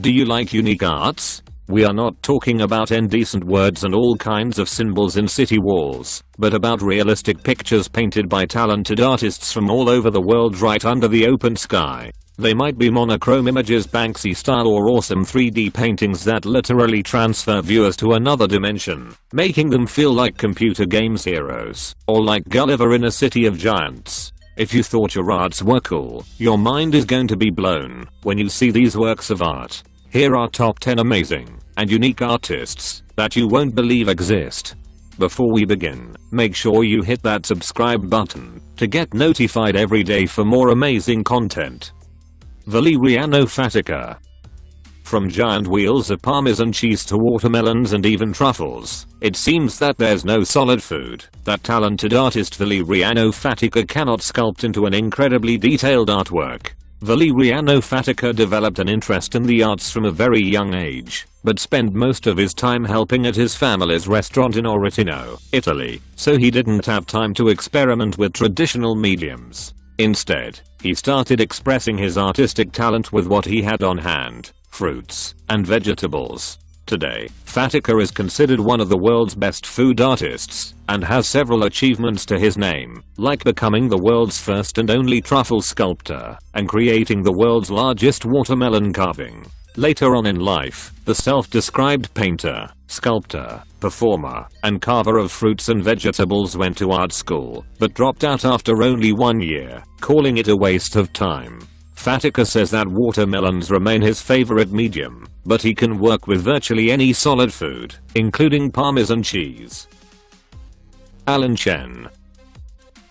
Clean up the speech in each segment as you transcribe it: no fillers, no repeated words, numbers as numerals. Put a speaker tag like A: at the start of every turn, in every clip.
A: Do you like unique arts? We are not talking about indecent words and all kinds of symbols in city walls, but about realistic pictures painted by talented artists from all over the world right under the open sky. They might be monochrome images, Banksy style, or awesome 3D paintings that literally transfer viewers to another dimension, making them feel like computer games heroes, or like Gulliver in a city of giants. If you thought your arts were cool, your mind is going to be blown when you see these works of art. Here are top 10 amazing and unique artists that you won't believe exist. Before we begin, make sure you hit that subscribe button to get notified every day for more amazing content. Valeriano Fatica. From giant wheels of Parmesan cheese to watermelons and even truffles, it seems that there's no solid food that talented artist Valeriano Fatica cannot sculpt into an incredibly detailed artwork. Valeriano Fatica developed an interest in the arts from a very young age, but spent most of his time helping at his family's restaurant in Orotino, Italy, so he didn't have time to experiment with traditional mediums. Instead, he started expressing his artistic talent with what he had on hand: fruits and vegetables. Today, Fatica is considered one of the world's best food artists and has several achievements to his name, like becoming the world's first and only truffle sculptor and creating the world's largest watermelon carving. Later on in life, the self-described painter, sculptor, performer, and carver of fruits and vegetables went to art school, but dropped out after only 1 year, calling it a waste of time. Fatica says that watermelons remain his favorite medium, but he can work with virtually any solid food, including Parmesan cheese. Alan Chen.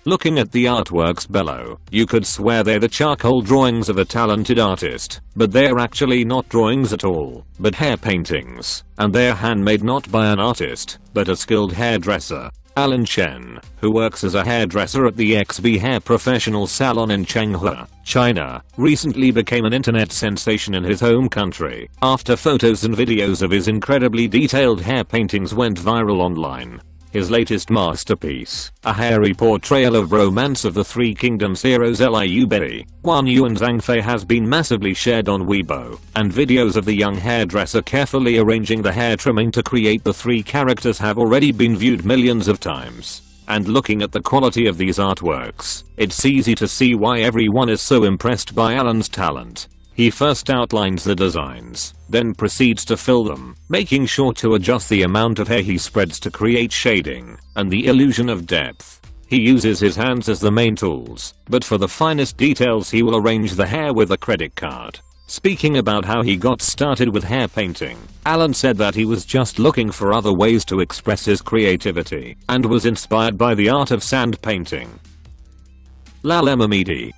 A: Looking at the artworks below, you could swear they're the charcoal drawings of a talented artist, but they're actually not drawings at all, but hair paintings, and they're handmade not by an artist, but a skilled hairdresser. Alan Chen, who works as a hairdresser at the XB Hair Professional Salon in Changhua, China, recently became an internet sensation in his home country after photos and videos of his incredibly detailed hair paintings went viral online. His latest masterpiece, a hairy portrayal of Romance of the Three Kingdoms heroes Liu Bei, Guan Yu and Zhang Fei, has been massively shared on Weibo, and videos of the young hairdresser carefully arranging the hair trimming to create the three characters have already been viewed millions of times. And looking at the quality of these artworks, it's easy to see why everyone is so impressed by Alan's talent. He first outlines the designs, then proceeds to fill them, making sure to adjust the amount of hair he spreads to create shading and the illusion of depth. He uses his hands as the main tools, but for the finest details he will arrange the hair with a credit card. Speaking about how he got started with hair painting, Alan said that he was just looking for other ways to express his creativity and was inspired by the art of sand painting. Lala Mamidi.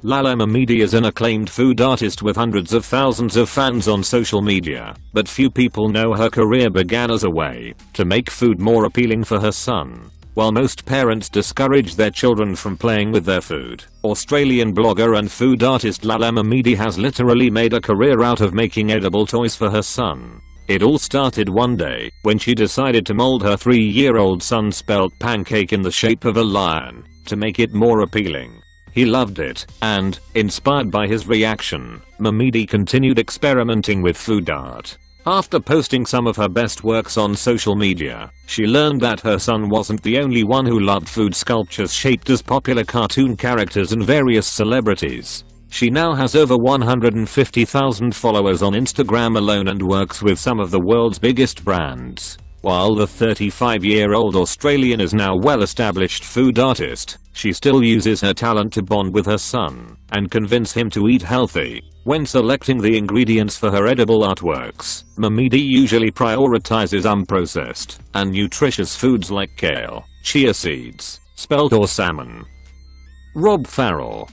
A: Lala Mamidi is an acclaimed food artist with hundreds of thousands of fans on social media, but few people know her career began as a way to make food more appealing for her son. While most parents discourage their children from playing with their food, Australian blogger and food artist Lala Mamidi has literally made a career out of making edible toys for her son. It all started one day when she decided to mold her 3-year-old son's spelt pancake in the shape of a lion to make it more appealing. He loved it, and, inspired by his reaction, Mamidi continued experimenting with food art. After posting some of her best works on social media, she learned that her son wasn't the only one who loved food sculptures shaped as popular cartoon characters and various celebrities. She now has over 150,000 followers on Instagram alone and works with some of the world's biggest brands. While the 35-year-old Australian is now a well-established food artist, she still uses her talent to bond with her son and convince him to eat healthy. When selecting the ingredients for her edible artworks, Mamidi usually prioritizes unprocessed and nutritious foods like kale, chia seeds, spelt or salmon. Rob Farrell.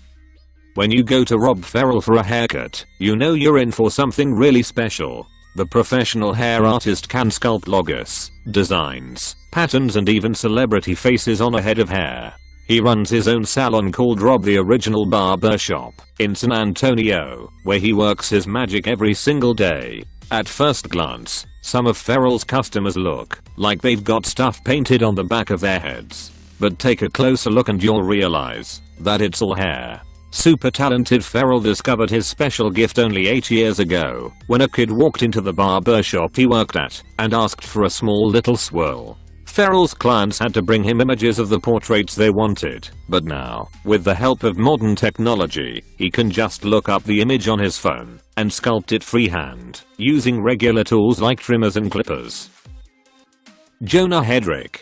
A: When you go to Rob Farrell for a haircut, you know you're in for something really special. The professional hair artist can sculpt logos, designs, patterns and even celebrity faces on a head of hair. He runs his own salon called Rob the Original Barber Shop in San Antonio, where he works his magic every single day. At first glance, some of Farrell's customers look like they've got stuff painted on the back of their heads. But take a closer look and you'll realize that it's all hair. Super talented Ferrell discovered his special gift only 8 years ago when a kid walked into the barber shop he worked at and asked for a small little swirl. Ferrell's clients had to bring him images of the portraits they wanted, but now, with the help of modern technology, he can just look up the image on his phone and sculpt it freehand, using regular tools like trimmers and clippers. Jonah Hedrick.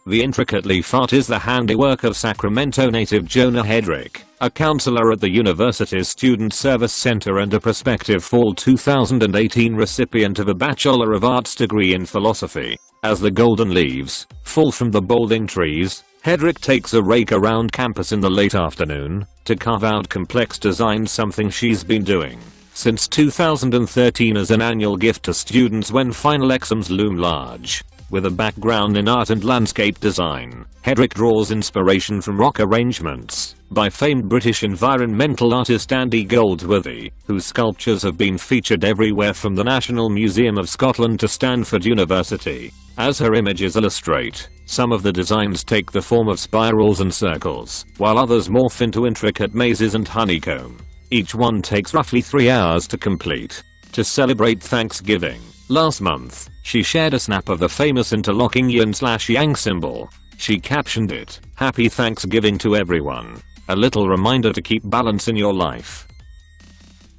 A: The intricately fart is the handiwork of Sacramento native Jonah Hedrick, a counselor at the university's Student Service Center and a prospective fall 2018 recipient of a Bachelor of Arts degree in philosophy. As the golden leaves fall from the balding trees, Hedrick takes a rake around campus in the late afternoon to carve out complex designs, something she's been doing since 2013 as an annual gift to students when final exams loom large. With a background in art and landscape design, Hedrick draws inspiration from rock arrangements by famed British environmental artist Andy Goldsworthy, whose sculptures have been featured everywhere from the National Museum of Scotland to Stanford University. As her images illustrate, some of the designs take the form of spirals and circles, while others morph into intricate mazes and honeycomb. Each one takes roughly 3 hours to complete. To celebrate Thanksgiving, last month, she shared a snap of the famous interlocking yin/yang symbol. She captioned it, "Happy Thanksgiving to everyone. A little reminder to keep balance in your life."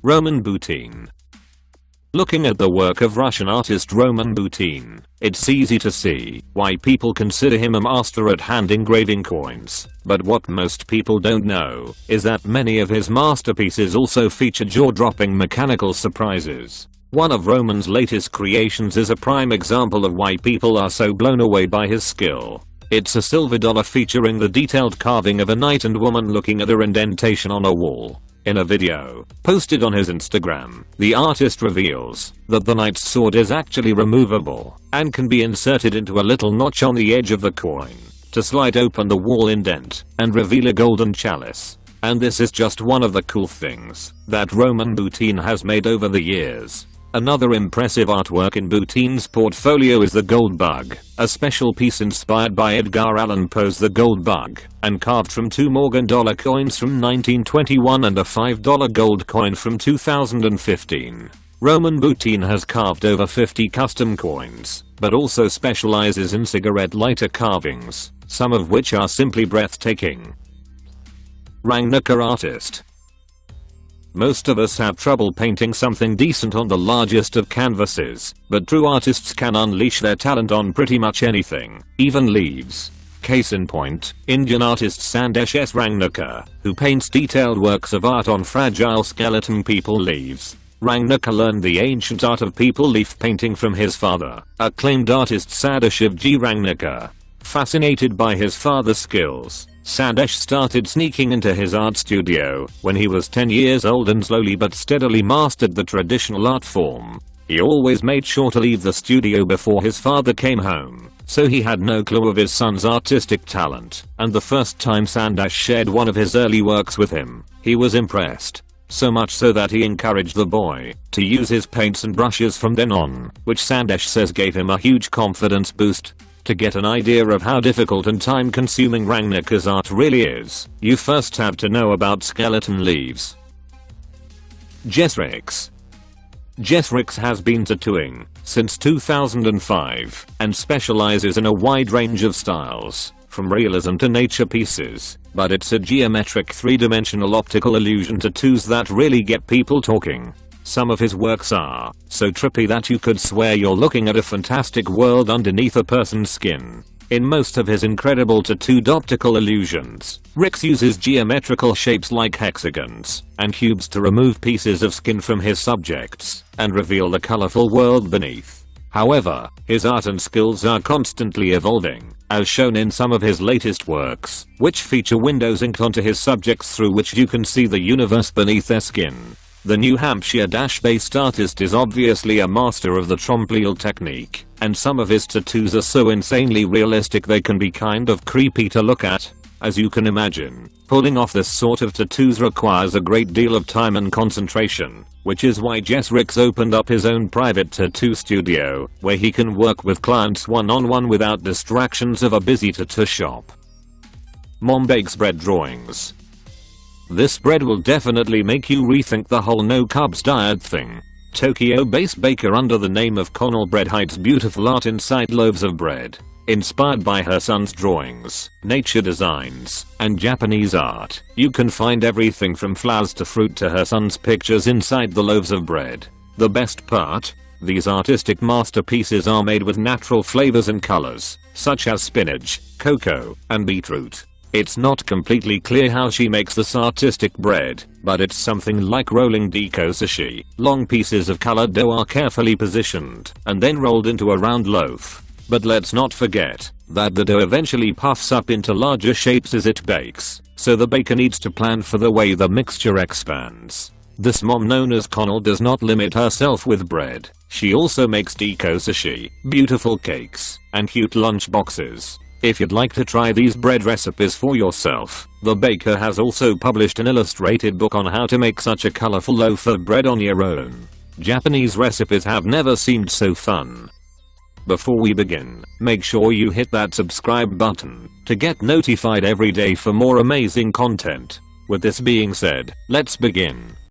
A: Roman Boutin. Looking at the work of Russian artist Roman Boutin, it's easy to see why people consider him a master at hand engraving coins. But what most people don't know is that many of his masterpieces also feature jaw-dropping mechanical surprises. One of Roman's latest creations is a prime example of why people are so blown away by his skill. It's a silver dollar featuring the detailed carving of a knight and woman looking at their indentation on a wall. In a video posted on his Instagram, the artist reveals that the knight's sword is actually removable and can be inserted into a little notch on the edge of the coin to slide open the wall indent and reveal a golden chalice. And this is just one of the cool things that Roman Boutin has made over the years. Another impressive artwork in Boutin's portfolio is the Gold Bug, a special piece inspired by Edgar Allan Poe's The Gold Bug, and carved from 2 Morgan dollar coins from 1921 and a $5 gold coin from 2015. Roman Boutin has carved over 50 custom coins, but also specializes in cigarette lighter carvings, some of which are simply breathtaking. Rangnicka artist. Most of us have trouble painting something decent on the largest of canvases, but true artists can unleash their talent on pretty much anything, even leaves. Case in point, Indian artist Sandesh S. Rangnicka, who paints detailed works of art on fragile skeleton people leaves. Rangnicka learned the ancient art of people leaf painting from his father, acclaimed artist Sadashivji Rangnicka. Fascinated by his father's skills, Sandesh started sneaking into his art studio when he was 10 years old and slowly but steadily mastered the traditional art form. He always made sure to leave the studio before his father came home, so he had no clue of his son's artistic talent, and the first time Sandesh shared one of his early works with him, he was impressed. So much so that he encouraged the boy to use his paints and brushes from then on, which Sandesh says gave him a huge confidence boost. To get an idea of how difficult and time-consuming Rangnicka's art really is, you first have to know about skeleton leaves. Jess Ricks. Jess Ricks has been tattooing since 2005 and specializes in a wide range of styles, from realism to nature pieces, but it's a geometric 3-dimensional optical illusion tattoos that really get people talking. Some of his works are so trippy that you could swear you're looking at a fantastic world underneath a person's skin. In most of his incredible tattooed optical illusions, Ricks uses geometrical shapes like hexagons and cubes to remove pieces of skin from his subjects and reveal the colorful world beneath. However, his art and skills are constantly evolving, as shown in some of his latest works, which feature windows inked onto his subjects through which you can see the universe beneath their skin. The New Hampshire-based artist is obviously a master of the trompe-l'oeil technique, and some of his tattoos are so insanely realistic they can be kind of creepy to look at. As you can imagine, pulling off this sort of tattoos requires a great deal of time and concentration, which is why Jess Ricks opened up his own private tattoo studio, where he can work with clients one-on-one without distractions of a busy tattoo shop. Mom Bakes Bread Drawings. This bread will definitely make you rethink the whole no carbs diet thing. Tokyo-based baker under the name of Connell Bread hides beautiful art inside loaves of bread. Inspired by her son's drawings, nature designs, and Japanese art, you can find everything from flowers to fruit to her son's pictures inside the loaves of bread. The best part? These artistic masterpieces are made with natural flavors and colors, such as spinach, cocoa, and beetroot. It's not completely clear how she makes this artistic bread, but it's something like rolling Deko sushi. Long pieces of colored dough are carefully positioned and then rolled into a round loaf. But let's not forget that the dough eventually puffs up into larger shapes as it bakes, so the baker needs to plan for the way the mixture expands. This mom known as Connell does not limit herself with bread. She also makes Deko sushi, beautiful cakes, and cute lunch boxes. If you'd like to try these bread recipes for yourself, the baker has also published an illustrated book on how to make such a colorful loaf of bread on your own. Japanese recipes have never seemed so fun. Before we begin, make sure you hit that subscribe button to get notified every day for more amazing content. With this being said, let's begin.